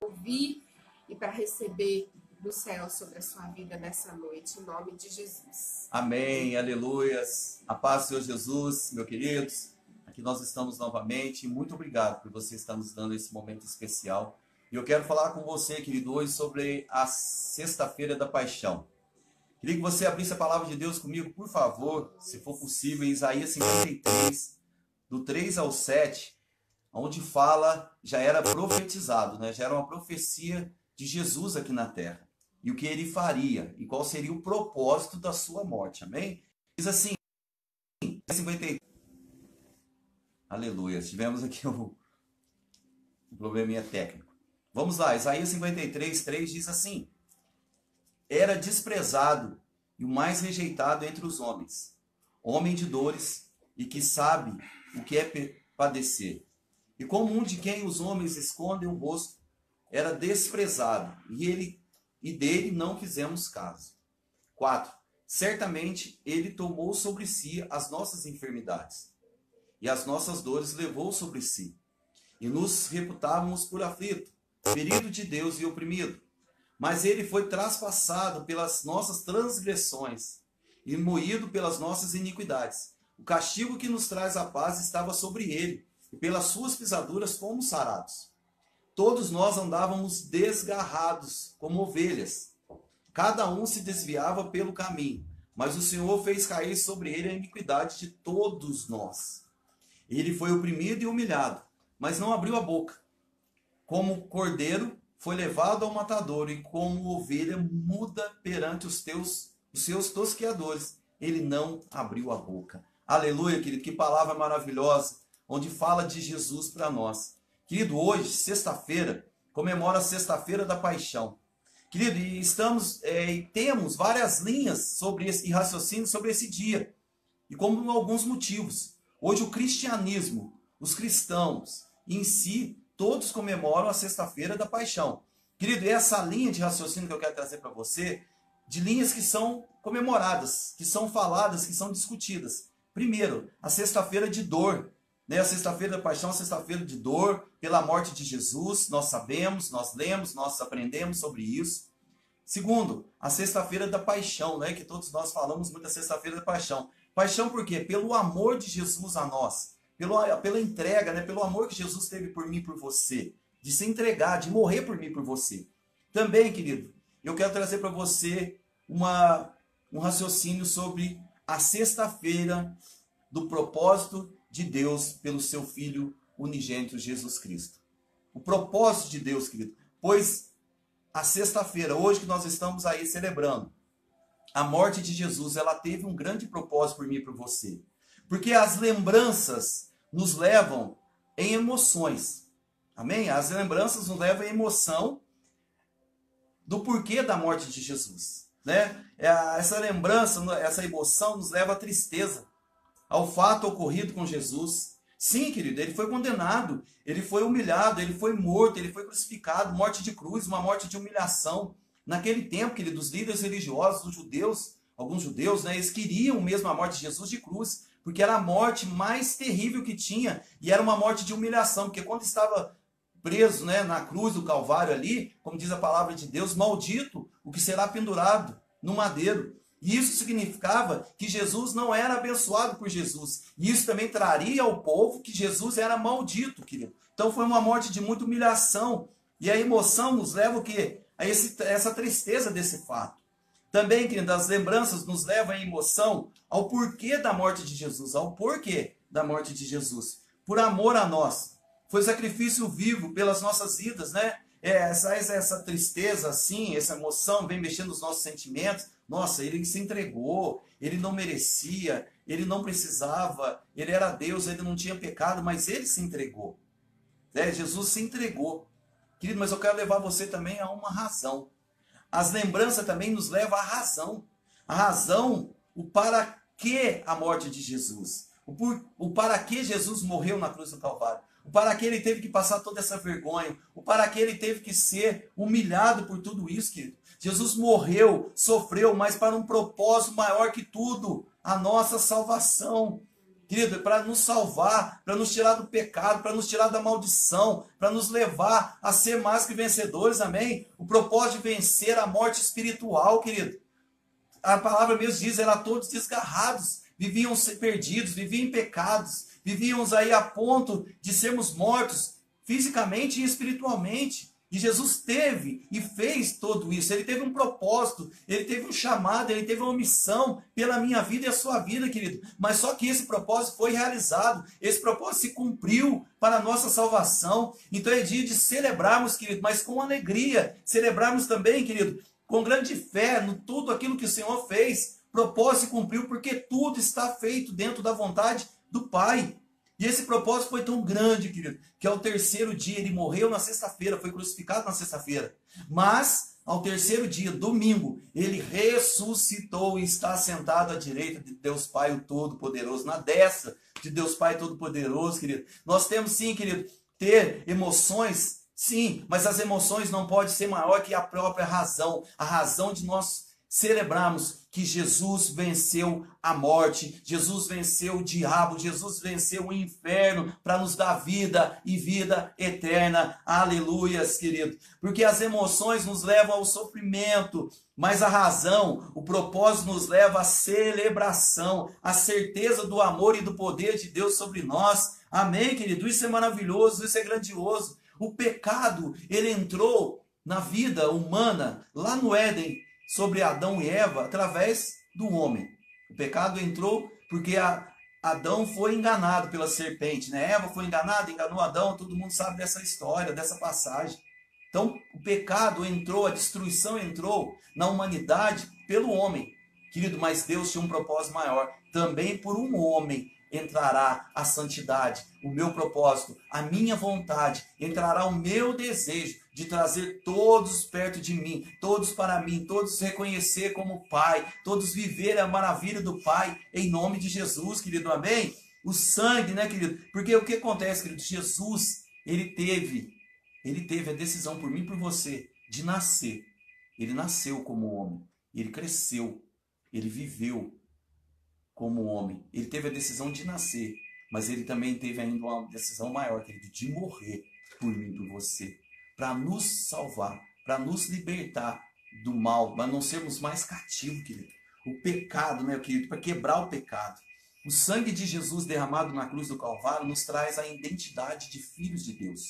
ouvir e para receber do céu sobre a sua vida nessa noite, em nome de Jesus. Amém, aleluias. A paz do Senhor Jesus, meus queridos. Aqui nós estamos novamente. Muito obrigado por você estar nos dando esse momento especial. E eu quero falar com você, querido, hoje sobre a Sexta-feira da Paixão. Queria que você abrisse a palavra de Deus comigo, por favor, se for possível, em Isaías 53, do 3 ao 7, onde fala, já era profetizado, né? Já era uma profecia de Jesus aqui na terra. E o que ele faria, e qual seria o propósito da sua morte, amém? Diz assim, 53. Aleluia, tivemos aqui um probleminha técnico. Vamos lá, Isaías 53, 3 diz assim: era desprezado e o mais rejeitado entre os homens, homem de dores e que sabe o que é padecer. E como um de quem os homens escondem o rosto, era desprezado, e dele não fizemos caso. 4. Certamente ele tomou sobre si as nossas enfermidades, e as nossas dores levou sobre si. E nos reputávamos por aflito, ferido de Deus e oprimido. Mas ele foi traspassado pelas nossas transgressões, e moído pelas nossas iniquidades. O castigo que nos traz a paz estava sobre ele, e pelas suas pisaduras fomos sarados. Todos nós andávamos desgarrados como ovelhas. Cada um se desviava pelo caminho, mas o Senhor fez cair sobre ele a iniquidade de todos nós. Ele foi oprimido e humilhado, mas não abriu a boca. Como cordeiro foi levado ao matadouro, e como ovelha muda perante os seus tosqueadores, ele não abriu a boca. Aleluia, querido, que palavra maravilhosa, onde fala de Jesus para nós. Querido, hoje, sexta-feira, comemora a Sexta-feira da Paixão. Querido, e temos várias linhas e raciocínios sobre esse dia, e como alguns motivos. Hoje o cristianismo, os cristãos em si, todos comemoram a Sexta-feira da Paixão. Querido, e essa linha de raciocínio que eu quero trazer para você, de linhas que são comemoradas, que são faladas, que são discutidas. Primeiro, a Sexta-feira de dor. A Sexta-feira da Paixão, a Sexta-feira de dor, pela morte de Jesus, nós sabemos, nós lemos, nós aprendemos sobre isso. Segundo, a Sexta-feira da Paixão, né? Que todos nós falamos muito da Sexta-feira da Paixão. Paixão por quê? Pelo amor de Jesus a nós, pela entrega, né? Pelo amor que Jesus teve por mim e por você, de se entregar, de morrer por mim e por você. Também, querido, eu quero trazer para você um raciocínio sobre a Sexta-feira do propósito de Deus pelo seu Filho unigênito Jesus Cristo. O propósito de Deus, querido, pois a sexta-feira, hoje que nós estamos aí celebrando a morte de Jesus, ela teve um grande propósito por mim e por você. Porque as lembranças nos levam em emoções. Amém? As lembranças nos levam em emoção do porquê da morte de Jesus. Né? Essa lembrança, essa emoção nos leva à tristeza, ao fato ocorrido com Jesus. Sim, querido, ele foi condenado, ele foi humilhado, ele foi morto, ele foi crucificado, morte de cruz, uma morte de humilhação. Naquele tempo, querido, os líderes religiosos, os judeus, alguns judeus, né, eles queriam mesmo a morte de Jesus de cruz, porque era a morte mais terrível que tinha, e era uma morte de humilhação, porque quando estava preso, né, na cruz do Calvário ali, como diz a palavra de Deus, maldito o que será pendurado no madeiro. E isso significava que Jesus não era abençoado por Jesus. E isso também traria ao povo que Jesus era maldito, querido. Então foi uma morte de muita humilhação. E a emoção nos leva o quê? A essa tristeza desse fato. Também, querido, as lembranças nos levam a emoção ao porquê da morte de Jesus. Ao porquê da morte de Jesus. Por amor a nós. Foi sacrifício vivo pelas nossas vidas, né? Essa tristeza, assim, essa emoção vem mexendo nos nossos sentimentos. Nossa, ele se entregou, ele não merecia, ele não precisava, ele era Deus, ele não tinha pecado, mas ele se entregou. Jesus se entregou. Querido, mas eu quero levar você também a uma razão. As lembranças também nos levam à razão. A razão, o para que a morte de Jesus. O para que Jesus morreu na cruz do Calvário. O para que ele teve que passar toda essa vergonha. O para que ele teve que ser humilhado por tudo isso, querido. Jesus morreu, sofreu, mas para um propósito maior que tudo, a nossa salvação. querido, para nos salvar, para nos tirar do pecado, para nos tirar da maldição, para nos levar a ser mais que vencedores, amém? O propósito de vencer a morte espiritual, querido. A palavra mesmo diz, eram todos desgarrados, viviam perdidos, viviam em pecados, vivíamos aí a ponto de sermos mortos fisicamente e espiritualmente. E Jesus teve e fez tudo isso. Ele teve um propósito, ele teve um chamado, ele teve uma missão pela minha vida e a sua vida, querido. Mas só que esse propósito foi realizado, esse propósito se cumpriu para a nossa salvação. Então é dia de celebrarmos, querido, mas com alegria. Celebrarmos também, querido, com grande fé no tudo aquilo que o Senhor fez. O propósito se cumpriu porque tudo está feito dentro da vontade do Pai. E esse propósito foi tão grande, querido, que ao terceiro dia, ele morreu na sexta-feira, foi crucificado na sexta-feira. Mas, ao terceiro dia, domingo, ele ressuscitou e está sentado à direita de Deus Pai, o Todo-Poderoso, na destra de Deus Pai Todo-Poderoso, querido. Nós temos sim, querido, ter emoções, sim, mas as emoções não podem ser maior que a própria razão, a razão de nós celebrarmos que Jesus venceu a morte, Jesus venceu o diabo, Jesus venceu o inferno para nos dar vida e vida eterna. Aleluias, querido. Porque as emoções nos levam ao sofrimento, mas a razão, o propósito nos leva à celebração, à certeza do amor e do poder de Deus sobre nós. Amém, querido? Isso é maravilhoso, isso é grandioso. O pecado, ele entrou na vida humana, lá no Éden, sobre Adão e Eva, através do homem. O pecado entrou porque Adão foi enganado pela serpente, né? Eva foi enganada, enganou Adão, todo mundo sabe dessa história, dessa passagem. Então, o pecado entrou, a destruição entrou na humanidade pelo homem. Querido, mas Deus tinha um propósito maior. Também por um homem entrará a santidade, o meu propósito, a minha vontade, entrará o meu desejo de trazer todos perto de mim, todos para mim, todos reconhecer como Pai, todos viver a maravilha do Pai, em nome de Jesus, querido, amém? O sangue, né, querido? Porque o que acontece, querido? Jesus, ele teve a decisão por mim e por você de nascer. Ele nasceu como homem, ele cresceu, ele viveu como homem. Ele teve a decisão de nascer, mas ele também teve ainda uma decisão maior, querido, de morrer por mim e por você, para nos salvar, para nos libertar do mal, para não sermos mais cativos, querido. O pecado, né, querido, para quebrar o pecado. O sangue de Jesus derramado na cruz do Calvário nos traz a identidade de filhos de Deus,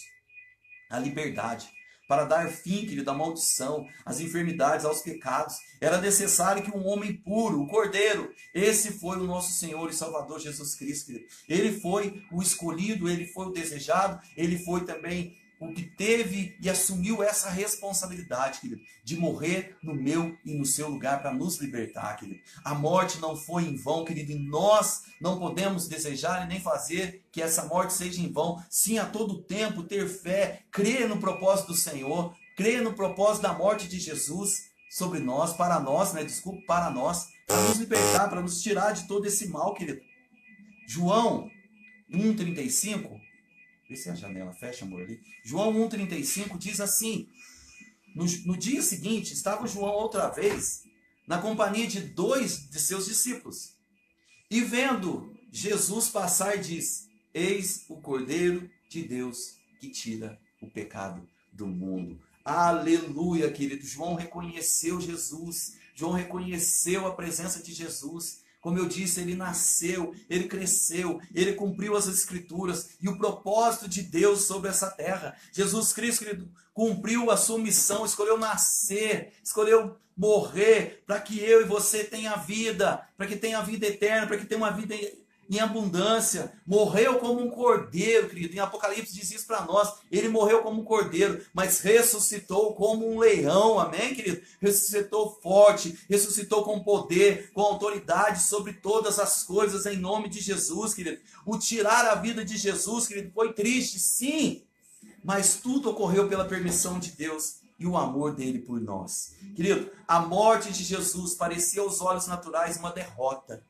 a liberdade. Para dar fim, querido, à maldição, às enfermidades, aos pecados, era necessário que um homem puro, o Cordeiro, esse foi o nosso Senhor e Salvador Jesus Cristo, querido. Ele foi o escolhido, ele foi o desejado, ele foi também o que teve e assumiu essa responsabilidade, querido, de morrer no meu e no seu lugar para nos libertar, querido. A morte não foi em vão, querido, e nós não podemos desejar e nem fazer que essa morte seja em vão. Sim, a todo tempo ter fé, crer no propósito do Senhor, crer no propósito da morte de Jesus sobre nós, para nós, né? Desculpa, para nós, para nos libertar, para nos tirar de todo esse mal, querido. João 1,35. Vê se a janela fecha, amor, ali. João 1,35 diz assim: no dia seguinte, estava João outra vez na companhia de 2 de seus discípulos. E vendo Jesus passar, diz: eis o Cordeiro de Deus que tira o pecado do mundo. Aleluia, querido. João reconheceu Jesus. João reconheceu a presença de Jesus. Como eu disse, ele nasceu, ele cresceu, ele cumpriu as Escrituras e o propósito de Deus sobre essa terra. Jesus Cristo, querido, cumpriu a sua missão, escolheu nascer, escolheu morrer, para que eu e você tenha vida, para que tenha vida eterna, para que tenha uma vida em abundância. Morreu como um cordeiro, querido. Em Apocalipse diz isso para nós. Ele morreu como um cordeiro, mas ressuscitou como um leão. Amém, querido? Ressuscitou forte, ressuscitou com poder, com autoridade sobre todas as coisas, em nome de Jesus, querido. O tirar a vida de Jesus, querido, foi triste, sim, mas tudo ocorreu pela permissão de Deus e o amor dele por nós. Querido, a morte de Jesus parecia aos olhos naturais uma derrota.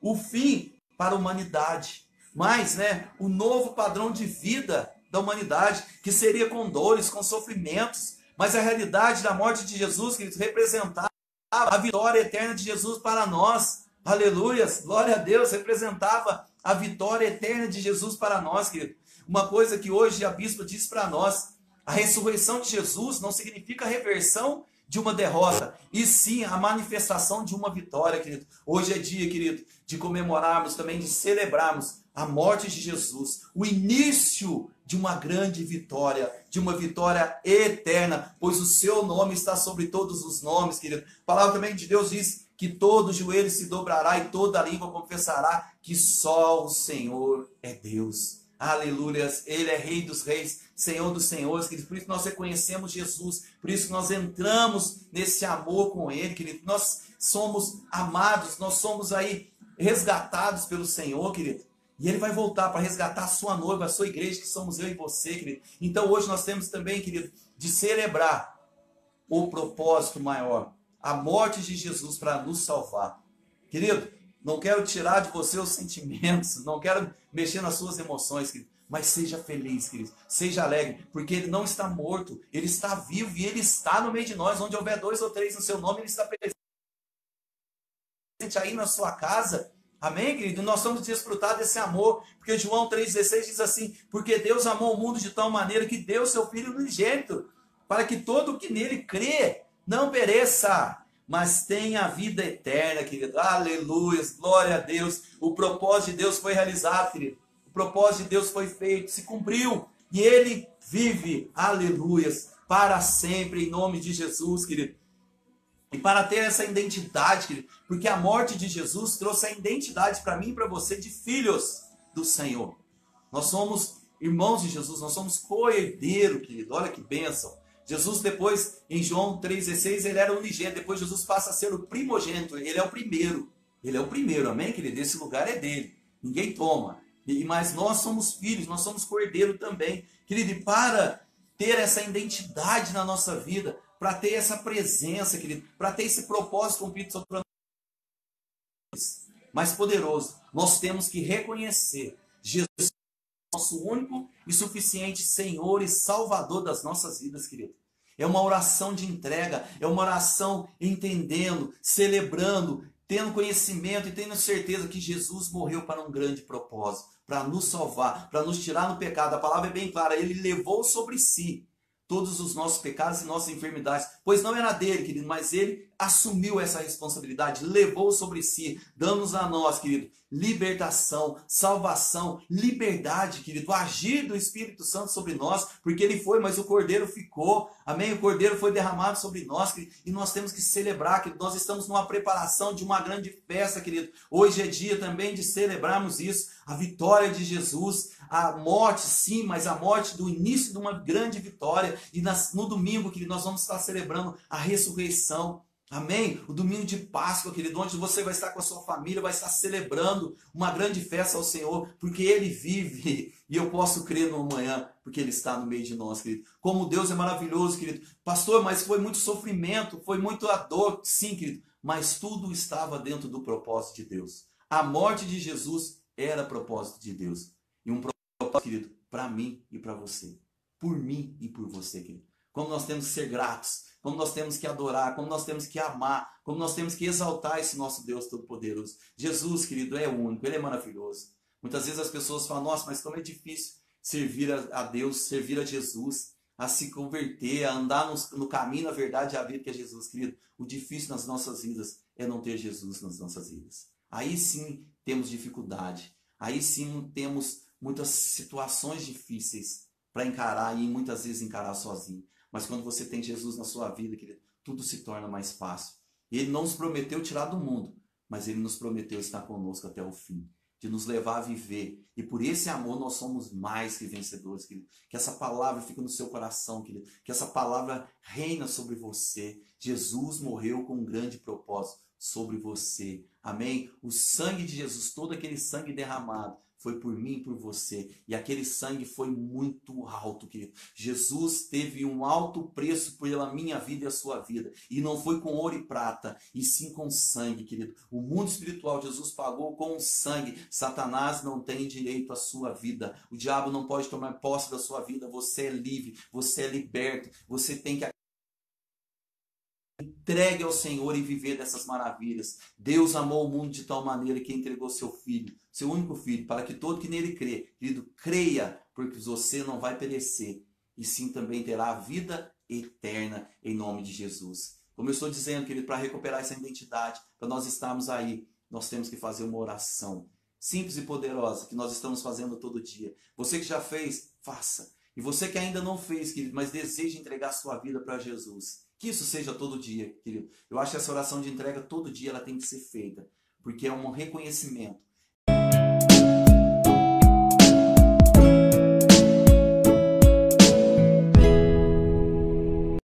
O fim para a humanidade, mas, né, o novo padrão de vida da humanidade, que seria com dores, com sofrimentos, mas a realidade da morte de Jesus, queridos, representava a vitória eterna de Jesus para nós. Aleluias, glória a Deus, representava a vitória eterna de Jesus para nós, querido. Uma coisa que hoje a bispa diz para nós, a ressurreição de Jesus não significa a reversão de uma derrota, e sim a manifestação de uma vitória, querido. Hoje é dia, querido, de comemorarmos também, de celebrarmos a morte de Jesus, o início de uma grande vitória, de uma vitória eterna, pois o seu nome está sobre todos os nomes, querido. A palavra também de Deus diz que todo joelho se dobrará e toda língua confessará que só o Senhor é Deus. Aleluias, Ele é Rei dos Reis, Senhor dos Senhores, querido. Por isso nós reconhecemos Jesus, por isso nós entramos nesse amor com Ele, querido. Nós somos amados, nós somos aí resgatados pelo Senhor, querido. E Ele vai voltar para resgatar a sua noiva, a sua igreja, que somos eu e você, querido. Então hoje nós temos também, querido, de celebrar o propósito maior, a morte de Jesus para nos salvar. Querido, não quero tirar de você os sentimentos, não quero mexer nas suas emoções, querido, mas seja feliz, querido, seja alegre, porque Ele não está morto, Ele está vivo e Ele está no meio de nós. Onde houver 2 ou 3 no seu nome, Ele está presente aí na sua casa. Amém, querido? Nós vamos desfrutar desse amor, porque João 3,16 diz assim: porque Deus amou o mundo de tal maneira que deu seu Filho unigênito, para que todo o que nele crê não pereça, mas tenha a vida eterna, querido. Aleluia, glória a Deus. O propósito de Deus foi realizado, querido. O propósito de Deus foi feito, se cumpriu, e Ele vive, aleluia, para sempre, em nome de Jesus, querido. E para ter essa identidade, querido, porque a morte de Jesus trouxe a identidade para mim e para você de filhos do Senhor. Nós somos irmãos de Jesus, nós somos co-herdeiro, querido. Olha que bênção. Jesus depois, em João 3,16, ele era unigênito. Depois Jesus passa a ser o primogênito. Ele é o primeiro. Ele é o primeiro, amém, querido? Esse lugar é dele. Ninguém toma. Mas nós somos filhos, nós somos co-herdeiro também. Querido, e para ter essa identidade na nossa vida, para ter essa presença, querido, para ter esse propósito cumprido sobre nós, mais poderoso, nós temos que reconhecer Jesus, nosso único e suficiente Senhor e Salvador das nossas vidas, querido. É uma oração de entrega, é uma oração entendendo, celebrando, tendo conhecimento e tendo certeza que Jesus morreu para um grande propósito, para nos salvar, para nos tirar do pecado. A palavra é bem clara, Ele levou sobre si todos os nossos pecados e nossas enfermidades, pois não era dele, querido, mas Ele assumiu essa responsabilidade, levou sobre si, dando-nos a nós, querido, libertação, salvação, liberdade, querido, o agir do Espírito Santo sobre nós, porque Ele foi, mas o Cordeiro ficou, amém? O Cordeiro foi derramado sobre nós, querido, e nós temos que celebrar, querido. Nós estamos numa preparação de uma grande festa, querido. Hoje é dia também de celebrarmos isso, a vitória de Jesus, a morte, sim, mas a morte do início de uma grande vitória. E no domingo, querido, nós vamos estar celebrando a ressurreição. Amém? O domingo de Páscoa, querido, onde você vai estar com a sua família, vai estar celebrando uma grande festa ao Senhor, porque Ele vive, e eu posso crer no amanhã, porque Ele está no meio de nós, querido. Como Deus é maravilhoso, querido. Pastor, mas foi muito sofrimento, foi muito a dor. Sim, querido, mas tudo estava dentro do propósito de Deus. A morte de Jesus era propósito de Deus. E um propósito, querido, para mim e para você. Por mim e por você, querido. Como nós temos que ser gratos, como nós temos que adorar, como nós temos que amar, como nós temos que exaltar esse nosso Deus Todo-Poderoso. Jesus, querido, é único, Ele é maravilhoso. Muitas vezes as pessoas falam: nossa, mas como é difícil servir a Deus, servir a Jesus, a se converter, a andar no caminho, na verdade, a vida que é Jesus, querido. O difícil nas nossas vidas é não ter Jesus nas nossas vidas. Aí sim temos dificuldade, aí sim temos muitas situações difíceis para encarar e muitas vezes encarar sozinho. Mas quando você tem Jesus na sua vida, querido, tudo se torna mais fácil. Ele não nos prometeu tirar do mundo, mas Ele nos prometeu estar conosco até o fim, de nos levar a viver. E por esse amor nós somos mais que vencedores, querido. Que essa palavra fique no seu coração, querido. Que essa palavra reina sobre você. Jesus morreu com um grande propósito sobre você. Amém? O sangue de Jesus, todo aquele sangue derramado, foi por mim e por você. E aquele sangue foi muito alto, querido. Jesus teve um alto preço pela minha vida e a sua vida. E não foi com ouro e prata, e sim com sangue, querido. O mundo espiritual Jesus pagou com sangue. Satanás não tem direito à sua vida. O diabo não pode tomar posse da sua vida. Você é livre, você é liberto. Você tem que Entregue ao Senhor e viver dessas maravilhas. Deus amou o mundo de tal maneira que entregou seu Filho, seu único Filho, para que todo que nele crê, querido, creia, porque você não vai perecer, e sim também terá a vida eterna em nome de Jesus. Como eu estou dizendo, querido, para recuperar essa identidade, para nós estarmos aí, nós temos que fazer uma oração simples e poderosa, que nós estamos fazendo todo dia. Você que já fez, faça. E você que ainda não fez, querido, mas deseja entregar sua vida para Jesus, que isso seja todo dia, querido. Eu acho que essa oração de entrega todo dia ela tem que ser feita, porque é um reconhecimento